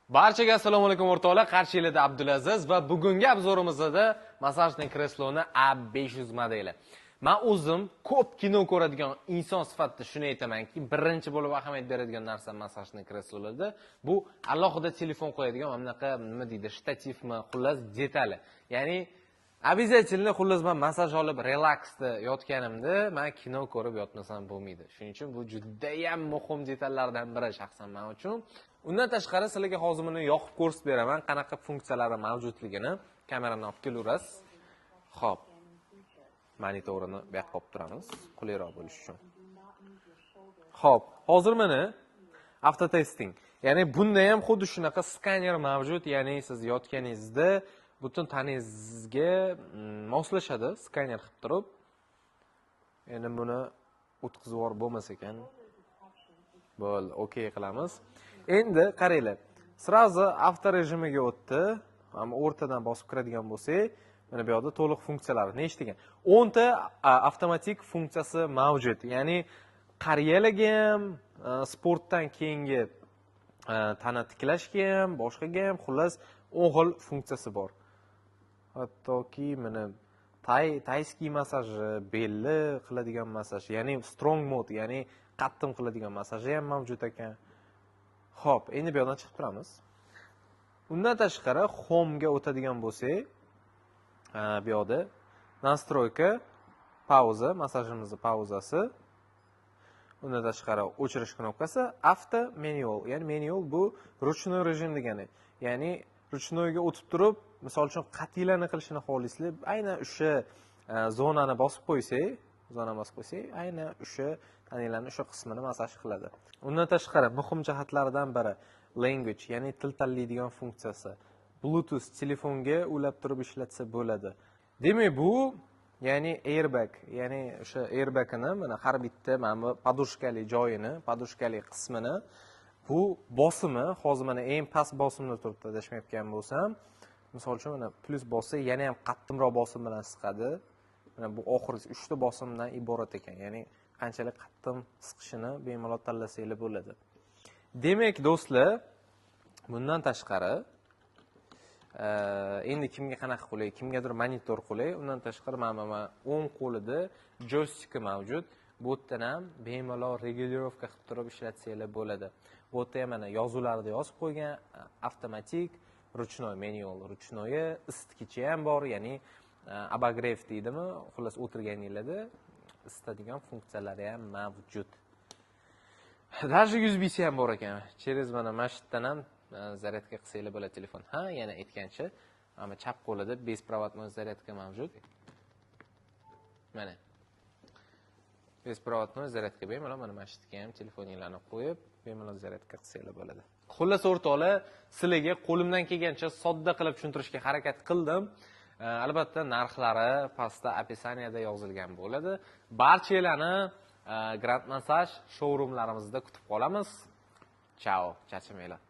Barchaga assalomu alaykum o'rtoqlar. Qarshilarda Abdulaziz va bugungi obzorimizda massajning kresloni A500 modeli. Men o'zim ko'p kino ko'radigan inson sifatida shuni aytamanki, birinchi bo'lib ahamiyat beradigan narsa massajning kreslolarida bu alohida telefon qo'yadigan bunaqa nima deydi, shtativmi, xullas detali. Ya'ni обязательно xullas men massaj olib relaksda yotganimda men kino ko'rib yotmasam bo'lmaydi. Shuning uchun bu juda ham muhim detallardan biri shaxsan men uchun. Undan tashqari sizlarga hozir buni yoqib ko'rsatib beraman, qanaqa funksiyalari mavjudligini. Kamerani olib kelaverasiz. Xo'p. Monitorini bu yoqqa olib turamiz, qulayroq bo'lishi uchun. Xo'p, hozir mana auto testing. Ya'ni bunda ham xuddi shunaqa skaner mavjud, ya'ni siz yotganingizda butun tanangizga moslashadi, skaner qilib turib. Endi buni o'tkazib yuborib bo'lmas ekan. Bo'ldi, okey qilamiz. Endi qaranglar. Srazi avto rejimiga o'tdi. Ham o'rtadan bosib kiradigan bo'lsak, mana bu yerda to'liq funksiyalar nechtagan? 10 ta avtomatik funksiyasi mavjud. Ya'ni qariyalarga ham, sportdan keyingi tana tiklashga ham, boshqaga ham xullas 10 xil funksiyasi bor. Hattoki mana tayski masaji, belli qiladigan masaj, ya'ni strong mode, ya'ni qattiq qiladigan masaji ham mavjud ekan. Xo'p, endi bu yerdan chiqib turamiz. Undan tashqari home ga o'tadigan bo'lsak, bu yerda настройка, pauza, masajimizning pauzasi. Undan tashqari o'chirish knopkasi, avto manual. Ya'ni manual bu ruchnoy rejim degani. Ya'ni ruchnoyga o'tib turib, misol uchun qatiylarni qilishini xohlaysizlar, aynan o'sha zonani bosib qo'ysak, aynan o'sha tananglarning o'sha qismini masaj qiladi. Undan tashqari muhim jihatlaridan biri language, ya'ni til tanlaydigan funksiyasi. Bluetooth telefonga ulab turib ishlatsa bo'ladi. Demak, bu ya'ni airbag, ya'ni o'sha airbagini mana har bitta mana bu podushkali joyini, podushkali qismini bu bosimi hozir mana eng past bosimda turibdi adashmayotgan bo'lsam, misol uchun mana plus bossa yana ham qattimroq bosim bilan siqadi. Mana bu oxirgi 3 ta bosimdan iborat ekan. Ya'ni qanchalik qattiq siqishini bemalol tanlasanglar bo'ladi. Demak, do'stlar, bundan tashqari endi kimga qanaqa qulay, kimgadir monitor qulay, undan tashqari mana o'ng qo'lida joystik mavjud. Bu yerdan ham bemalol regulirovka qilib turib ishlatsanglar bo'ladi. Bu yerda ham mana yozuvlarni yozib qo'ygan, avtomatik, ruchnoy, manual, ruchnoyi, isitgichi ham bor, ya'ni abagrev deydimi, xullas o'tirganinglarda isitadigan funksiyalari ham mavjud. Даже USB ham bor ekan. Через mana mashitdan ham zaryadka qilsanglar bo'ladi telefon. Ha, yana aytgancha, mana chap qo'lida besprovодной zaryadka mavjud. Mana. Besprovодной zaryadka bemalol mana mashitga ham telefoninglarni qo'yib, bemalol zaryadka qilsanglar bo'ladi. Xullas o'rtoqlar, sizlarga qo'limdan kelgancha sodda qilib tushuntirishga harakat qildim. Albatta narxlari pastda описаниеda yozilgan bo'ladi. Barchalarni Grand Massage showroomlarimizda kutib qolamiz. Chao, charchamanglar.